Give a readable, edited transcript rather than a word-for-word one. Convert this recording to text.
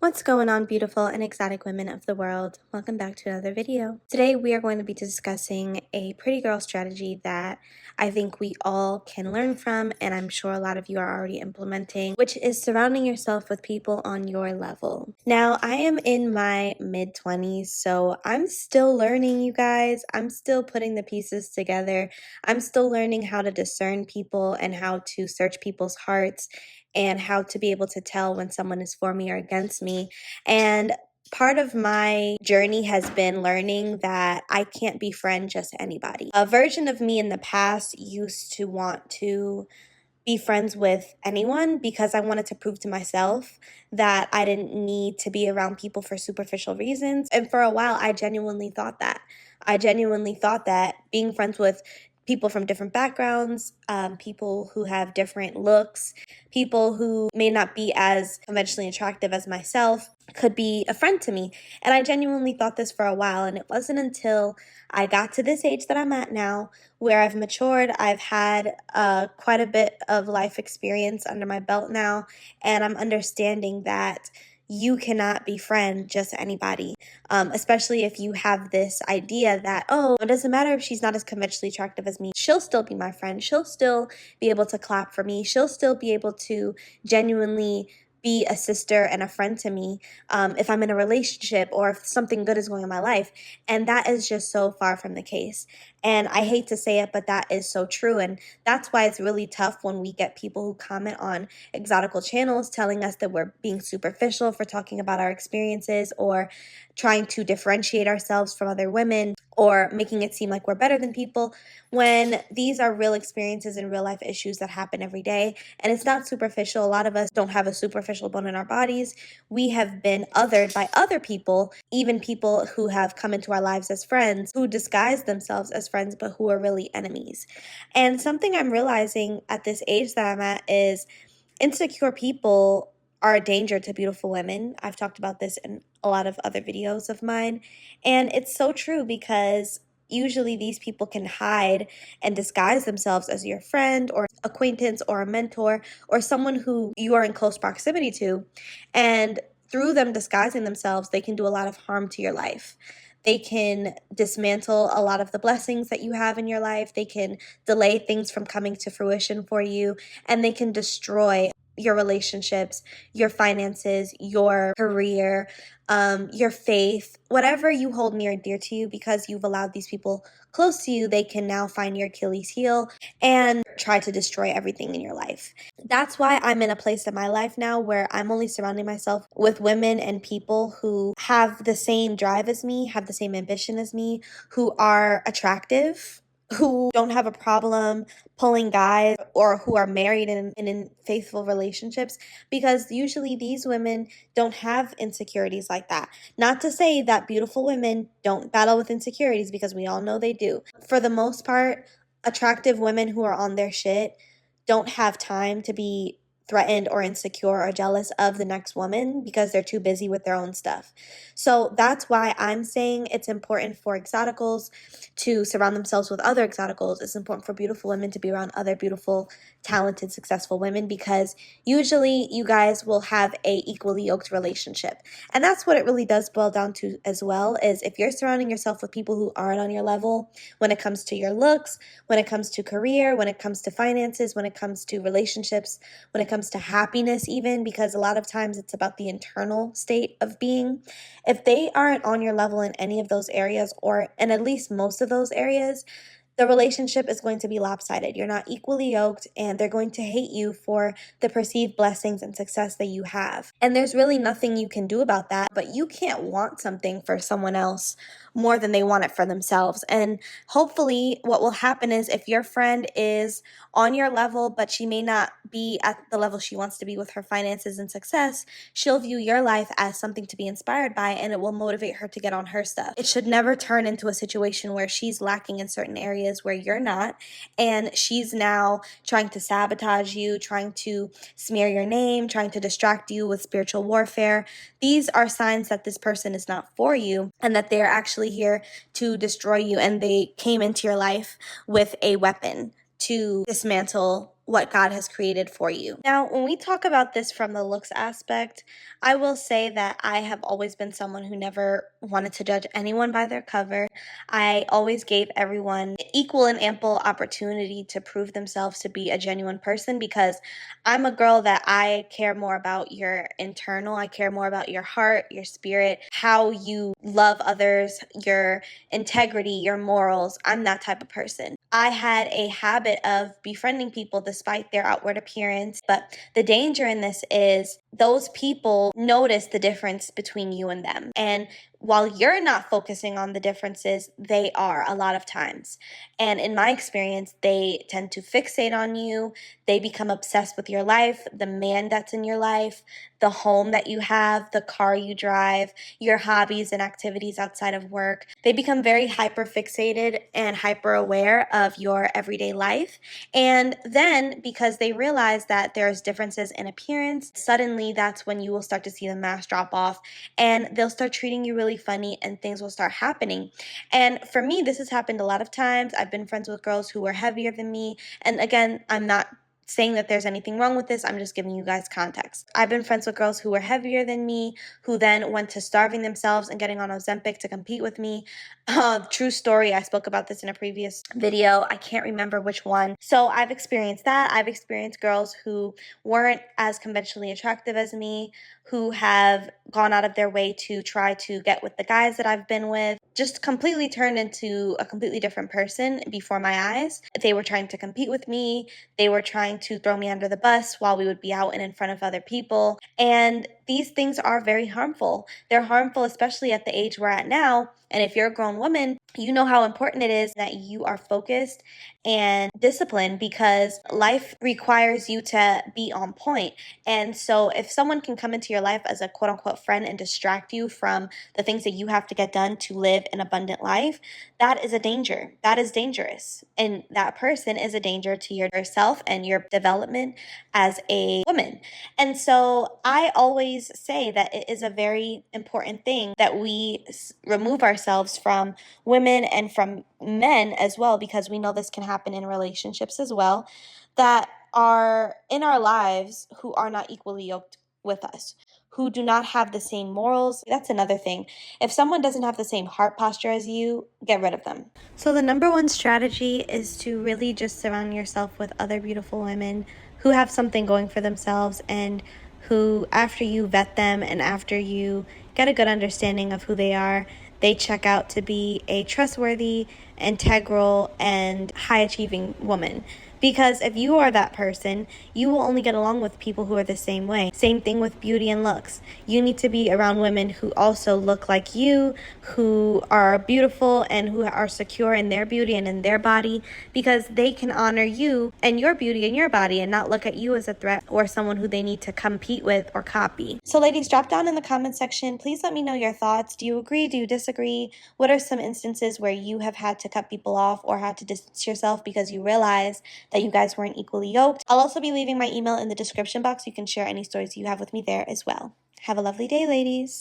What's going on, beautiful and exotic women of the world? Welcome back to another video. Today we are going to be discussing a pretty girl strategy that I think we all can learn from, and I'm sure a lot of you are already implementing, which is surrounding yourself with people on your level. Now, I am in my mid-20s, so I'm still learning, you guys. I'm still putting the pieces together. I'm still learning how to discern people and how to search people's hearts and how to be able to tell when someone is for me or against me. And part of my journey has been learning that I can't befriend just anybody. A version of me in the past used to want to be friends with anyone because I wanted to prove to myself that I didn't need to be around people for superficial reasons. And for a while, I genuinely thought that. I genuinely thought that being friends with people from different backgrounds, people who have different looks, people who may not be as conventionally attractive as myself could be a friend to me. And I genuinely thought this for a while. And it wasn't until I got to this age that I'm at now where I've matured. I've had quite a bit of life experience under my belt now, and I'm understanding that you cannot befriend just anybody, especially if you have this idea that, oh, it doesn't matter if she's not as conventionally attractive as me. She'll still be my friend. She'll still be able to clap for me. She'll still be able to genuinely be a sister and a friend to me if I'm in a relationship or if something good is going on in my life. And that is just so far from the case. And I hate to say it, but that is so true. And that's why it's really tough when we get people who comment on exotical channels telling us that we're being superficial for talking about our experiences or trying to differentiate ourselves from other women or making it seem like we're better than people, when these are real experiences and real life issues that happen every day. And it's not superficial. A lot of us don't have a superficial bone in our bodies. We have been othered by other people, even people who have come into our lives as friends, who disguise themselves as friends, but who are really enemies. And something I'm realizing at this age that I'm at is insecure people are a danger to beautiful women. I've talked about this in a lot of other videos of mine. And it's so true because usually these people can hide and disguise themselves as your friend or acquaintance or a mentor or someone who you are in close proximity to. And through them disguising themselves, they can do a lot of harm to your life. They can dismantle a lot of the blessings that you have in your life. They can delay things from coming to fruition for you, and they can destroy your relationships, your finances, your career, your faith, whatever you hold near and dear to you, because you've allowed these people close to you. They can now find your Achilles heel and try to destroy everything in your life. That's why I'm in a place in my life now where I'm only surrounding myself with women and people who have the same drive as me, have the same ambition as me, who are attractive, who don't have a problem pulling guys, or who are married and in faithful relationships, because usually these women don't have insecurities like that. Not to say that beautiful women don't battle with insecurities, because we all know they do. For the most part, attractive women who are on their shit don't have time to be threatened or insecure or jealous of the next woman because they're too busy with their own stuff. So that's why I'm saying it's important for exoticals to surround themselves with other exoticals. It's important for beautiful women to be around other beautiful, talented, successful women, because usually you guys will have a equally yoked relationship. And that's what it really does boil down to as well, is if you're surrounding yourself with people who aren't on your level when it comes to your looks, when it comes to career, when it comes to finances, when it comes to relationships, when it comes to happiness even, because a lot of times it's about the internal state of being. If they aren't on your level in any of those areas, or in at least most of those areas, the relationship is going to be lopsided. You're not equally yoked, and they're going to hate you for the perceived blessings and success that you have. And there's really nothing you can do about that, but you can't want something for someone else more than they want it for themselves. And hopefully what will happen is, if your friend is on your level, but she may not be at the level she wants to be with her finances and success, she'll view your life as something to be inspired by, and it will motivate her to get on her stuff. It should never turn into a situation where she's lacking in certain areas where you're not, and she's now trying to sabotage you, trying to smear your name, trying to distract you with spiritual warfare. These are signs that this person is not for you, and that they're actually here to destroy you, and they came into your life with a weapon to dismantle what God has created for you. Now, when we talk about this from the looks aspect, I will say that I have always been someone who never wanted to judge anyone by their cover. I always gave everyone equal and ample opportunity to prove themselves to be a genuine person, because I'm a girl that I care more about your internal. I care more about your heart, your spirit, how you love others, your integrity, your morals. I'm that type of person. I had a habit of befriending people despite their outward appearance, but the danger in this is those people notice the difference between you and them. And while you're not focusing on the differences, they are a lot of times. And in my experience, they tend to fixate on you. They become obsessed with your life, the man that's in your life, the home that you have, the car you drive, your hobbies and activities outside of work. They become very hyper fixated and hyper aware of your everyday life. And then because they realize that there's differences in appearance, suddenly that's when you will start to see the mask drop off, and they'll start treating you really funny and things will start happening. And for me, this has happened a lot of times. I've been friends with girls who were heavier than me. And again, I'm not saying that there's anything wrong with this. I'm just giving you guys context. I've been friends with girls who were heavier than me, who then went to starving themselves and getting on Ozempic to compete with me. True story. I spoke about this in a previous video. I can't remember which one. So I've experienced that. I've experienced girls who weren't as conventionally attractive as me, who have gone out of their way to try to get with the guys that I've been with, just completely turned into a completely different person before my eyes. They were trying to compete with me. They were trying to throw me under the bus while we would be out and in front of other people. And these things are very harmful. They're harmful, especially at the age we're at now. And if you're a grown woman, you know how important it is that you are focused and disciplined, because life requires you to be on point. And so if someone can come into your life as a quote unquote friend and distract you from the things that you have to get done to live an abundant life, that is a danger. That is dangerous. And that person is a danger to yourself and your development as a woman. And so I always say that it is a very important thing that we remove ourselves from women and from men as well, because we know this can happen in relationships as well, that are in our lives who are not equally yoked with us, who do not have the same morals. That's another thing. If someone doesn't have the same heart posture as you, get rid of them. So the number one strategy is to really just surround yourself with other beautiful women who have something going for themselves, and who, after you vet them and after you get a good understanding of who they are, they check out to be a trustworthy, integral, and high-achieving woman. Because if you are that person, you will only get along with people who are the same way. Same thing with beauty and looks. You need to be around women who also look like you, who are beautiful and who are secure in their beauty and in their body, because they can honor you and your beauty and your body and not look at you as a threat or someone who they need to compete with or copy. So ladies, drop down in the comment section. Please let me know your thoughts. Do you agree? Do you disagree? What are some instances where you have had to cut people off or had to distance yourself because you realize that you guys weren't equally yoked? I'll also be leaving my email in the description box. You can share any stories you have with me there as well. Have a lovely day, ladies.